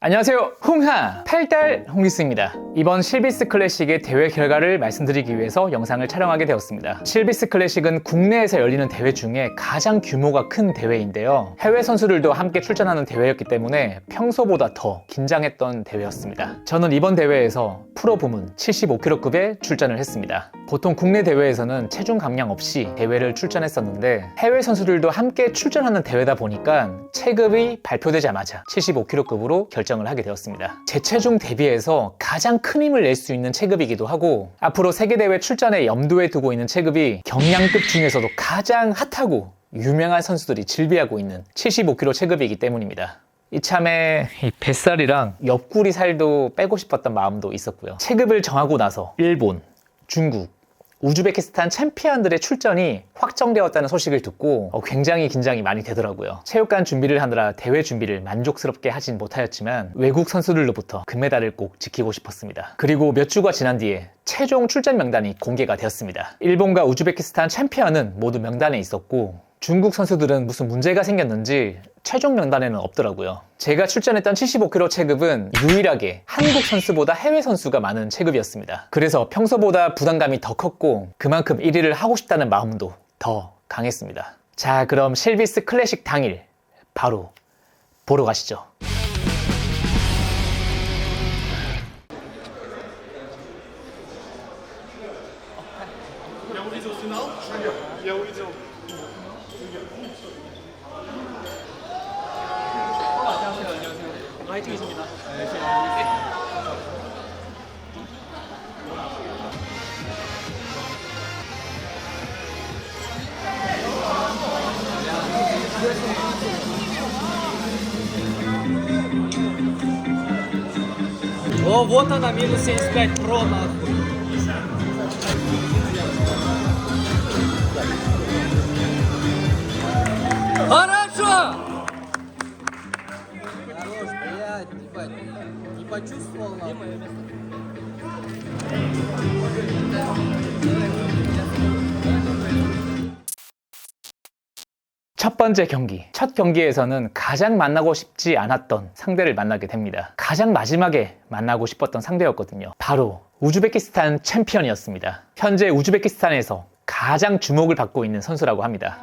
안녕하세요, 홍하 8달 홍리스입니다. 이번 실비스 클래식의 대회 결과를 말씀드리기 위해서 영상을 촬영하게 되었습니다. 실비스 클래식은 국내에서 열리는 대회 중에 가장 규모가 큰 대회인데요, 해외 선수들도 함께 출전하는 대회였기 때문에 평소보다 더 긴장했던 대회였습니다. 저는 이번 대회에서 프로 부문 75kg급에 출전을 했습니다. 보통 국내 대회에서는 체중 감량 없이 대회를 출전했었는데 해외 선수들도 함께 출전하는 대회다 보니까 체급이 발표되자마자 75kg급으로 결정을 하게 되었습니다. 제 체중 대비해서 가장 큰 힘을 낼 수 있는 체급이기도 하고, 앞으로 세계대회 출전에 염두에 두고 있는 체급이 경량급 중에서도 가장 핫하고 유명한 선수들이 즐비하고 있는 75kg 체급이기 때문입니다. 이참에 뱃살이랑 옆구리 살도 빼고 싶었던 마음도 있었고요. 체급을 정하고 나서 일본, 중국, 우즈베키스탄 챔피언들의 출전이 확정되었다는 소식을 듣고 굉장히 긴장이 많이 되더라고요. 체육관 준비를 하느라 대회 준비를 만족스럽게 하진 못하였지만 외국 선수들로부터 금메달을 꼭 지키고 싶었습니다. 그리고 몇 주가 지난 뒤에 최종 출전 명단이 공개가 되었습니다. 일본과 우즈베키스탄 챔피언은 모두 명단에 있었고, 중국 선수들은 무슨 문제가 생겼는지 최종 명단에는 없더라고요. 제가 출전했던 75kg 체급은 유일하게 한국 선수보다 해외 선수가 많은 체급이었습니다. 그래서 평소보다 부담감이 더 컸고 그만큼 1위를 하고 싶다는 마음도 더 강했습니다. 자, 그럼 실비스 클래식 당일 바로 보러 가시죠. 화이팅이십니다. О, вот она, минус 75 про нахуй. Хорошо! Хорош, блядь, ебать, не почувствовал нахуй. 첫 번째 경기, 첫 경기에서는 가장 만나고 싶지 않았던 상대를 만나게 됩니다. 가장 마지막에 만나고 싶었던 상대였거든요. 바로 우즈베키스탄 챔피언이었습니다. 현재 우즈베키스탄에서 가장 주목을 받고 있는 선수라고 합니다.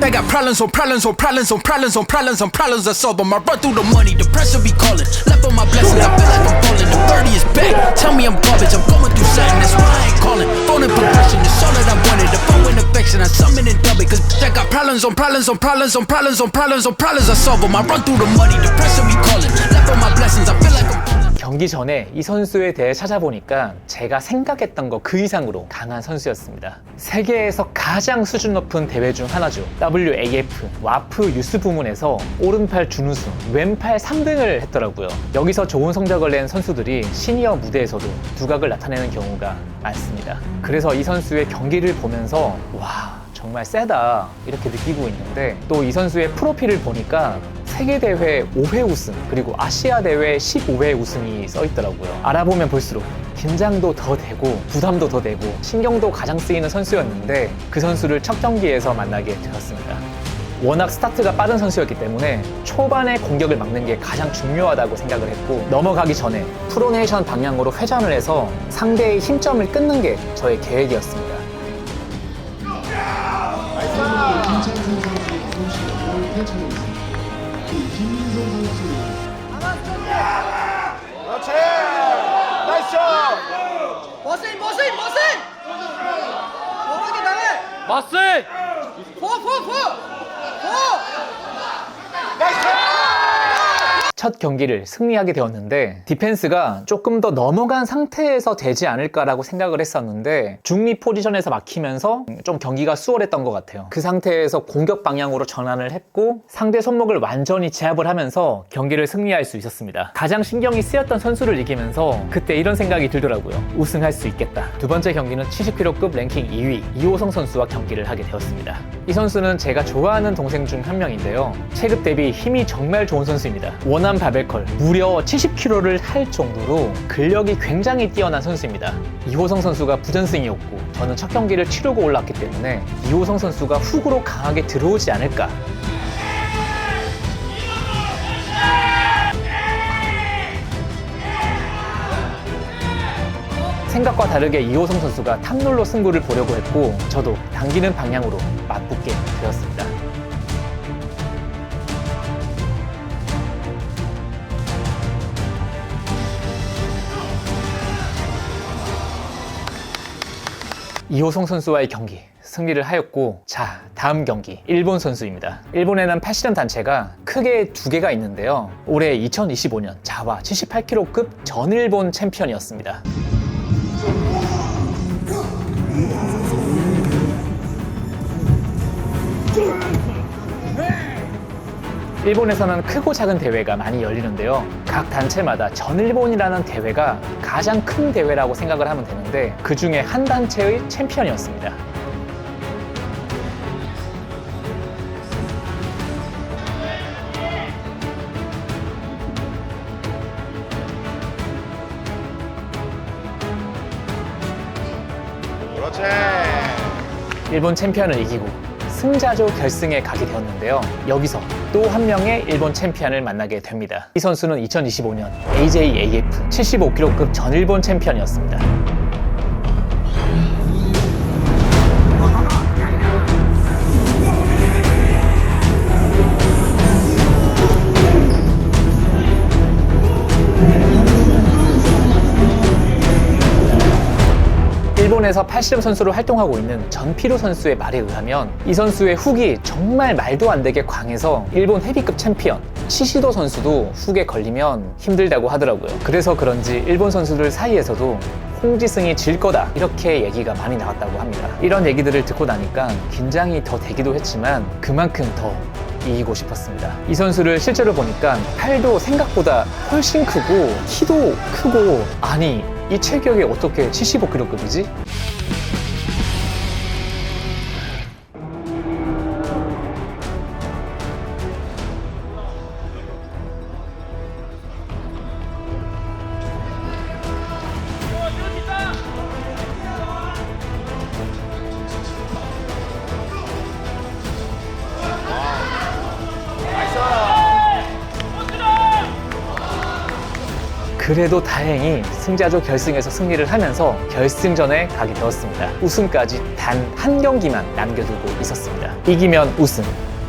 I got problems on problems on problems on problems on problems on problems I solve them. I run through the money, the pressure be calling. Left on my blessings, I feel like I'm falling. The birdie is back, tell me I'm garbage. I'm going through something, that's why I ain't calling. Phone and progression, it's all that I wanted. The phone and affection, I summon and dub it. Cause I got problems on problems on problems on problems on problems on problems I solve them. I run through the money, the pressure be calling. Left on my blessings, I feel like I'm falling. 경기 전에 이 선수에 대해 찾아보니까 제가 생각했던 것 그 이상으로 강한 선수였습니다. 세계에서 가장 수준 높은 대회 중 하나죠. WAF, 와프 유스 부문에서 오른팔 준우승, 왼팔 3등을 했더라고요. 여기서 좋은 성적을 낸 선수들이 시니어 무대에서도 두각을 나타내는 경우가 많습니다. 그래서 이 선수의 경기를 보면서 와, 정말 세다 이렇게 느끼고 있는데, 또 이 선수의 프로필을 보니까 세계대회 5회 우승 그리고 아시아대회 15회 우승이 써있더라고요. 알아보면 볼수록 긴장도 더 되고 부담도 더 되고 신경도 가장 쓰이는 선수였는데, 그 선수를 첫 경기에서 만나게 되었습니다. 워낙 스타트가 빠른 선수였기 때문에 초반에 공격을 막는 게 가장 중요하다고 생각을 했고, 넘어가기 전에 프로네이션 방향으로 회전을 해서 상대의 힘점을 끊는 게 저의 계획이었습니다. 그렇지! 나이스 샷! 머슬 머슬 머슬! 모르게 나해! 마스! 포! 나이스 샷! 첫 경기를 승리하게 되었는데, 디펜스가 조금 더 넘어간 상태에서 되지 않을까라고 생각을 했었는데 중립 포지션에서 막히면서 좀 경기가 수월했던 것 같아요. 그 상태에서 공격 방향으로 전환을 했고 상대 손목을 완전히 제압을 하면서 경기를 승리할 수 있었습니다. 가장 신경이 쓰였던 선수를 이기면서 그때 이런 생각이 들더라고요. 우승할 수 있겠다. 두 번째 경기는 70kg급 랭킹 2위 이호성 선수와 경기를 하게 되었습니다. 이 선수는 제가 좋아하는 동생 중 한 명인데요, 체급 대비 힘이 정말 좋은 선수입니다. 원암 중간 바벨컬 무려 70kg를 할 정도로 근력이 굉장히 뛰어난 선수입니다. 이호성 선수가 부전승이었고 저는 첫 경기를 치르고 올랐기 때문에 이호성 선수가 훅으로 강하게 들어오지 않을까. 생각과 다르게 이호성 선수가 탑롤로 승부를 보려고 했고 저도 당기는 방향으로 맞붙게 되었습니다. 이호성 선수와의 경기 승리를 하였고, 자, 다음 경기 일본 선수입니다. 일본에는 팔씨름 단체가 크게 두 개가 있는데요. 올해 2025년 자와 78kg급 전일본 챔피언이었습니다. 일본에서는 크고 작은 대회가 많이 열리는데요. 각 단체마다 전일본이라는 대회가 가장 큰 대회라고 생각을 하면 되는데 그 중에 한 단체의 챔피언이었습니다. 그렇지. 일본 챔피언을 이기고 승자조 결승에 가게 되었는데요. 여기서 또 한 명의 일본 챔피언을 만나게 됩니다. 이 선수는 2025년 AJAF 75kg급 전일본 챔피언이었습니다. 일본에서 팔씨름 선수로 활동하고 있는 전피루 선수의 말에 의하면 이 선수의 훅이 정말 말도 안 되게 강해서 일본 헤비급 챔피언 시시도 선수도 훅에 걸리면 힘들다고 하더라고요. 그래서 그런지 일본 선수들 사이에서도 홍지승이 질 거다 이렇게 얘기가 많이 나왔다고 합니다. 이런 얘기들을 듣고 나니까 긴장이 더 되기도 했지만 그만큼 더 이기고 싶었습니다. 이 선수를 실제로 보니까 팔도 생각보다 훨씬 크고 키도 크고, 아니 이 체격이 어떻게 75kg급이지? 그래도 다행히 승자조 결승에서 승리를 하면서 결승전에 가게 되었습니다. 우승까지 단 한 경기만 남겨두고 있었습니다. 이기면 우승,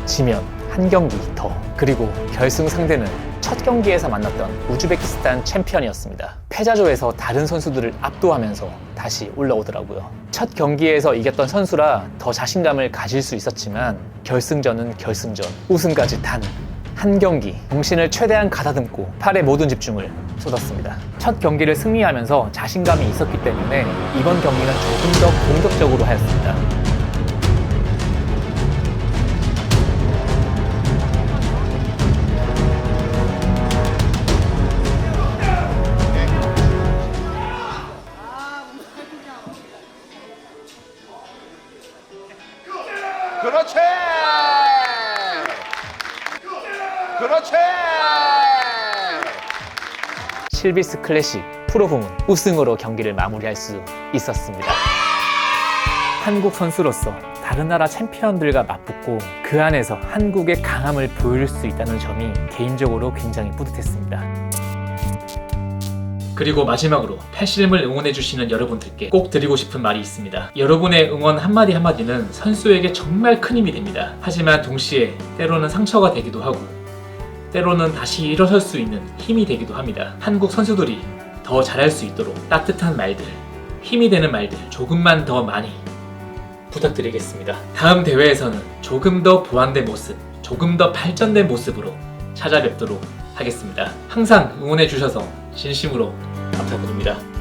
지면 한 경기 더. 그리고 결승 상대는 첫 경기에서 만났던 우즈베키스탄 챔피언이었습니다. 패자조에서 다른 선수들을 압도하면서 다시 올라오더라고요. 첫 경기에서 이겼던 선수라 더 자신감을 가질 수 있었지만 결승전은 결승전, 우승까지 단 한 경기, 정신을 최대한 가다듬고 팔에 모든 집중을 쏟았습니다. 첫 경기를 승리하면서 자신감이 있었기 때문에 이번 경기는 조금 더 공격적으로 하였습니다. 그렇지. 그렇지. 실비스 클래식 프로 부문 우승으로 경기를 마무리할 수 있었습니다. 한국 선수로서 다른 나라 챔피언들과 맞붙고 그 안에서 한국의 강함을 보여줄 수 있다는 점이 개인적으로 굉장히 뿌듯했습니다. 그리고 마지막으로 팔씨름을 응원해주시는 여러분들께 꼭 드리고 싶은 말이 있습니다. 여러분의 응원 한마디 한마디는 선수에게 정말 큰 힘이 됩니다. 하지만 동시에 때로는 상처가 되기도 하고 때로는 다시 일어설 수 있는 힘이 되기도 합니다. 한국 선수들이 더 잘할 수 있도록 따뜻한 말들, 힘이 되는 말들 조금만 더 많이 부탁드리겠습니다. 다음 대회에서는 조금 더 보완된 모습, 조금 더 발전된 모습으로 찾아뵙도록 하겠습니다. 항상 응원해주셔서 진심으로 감사드립니다.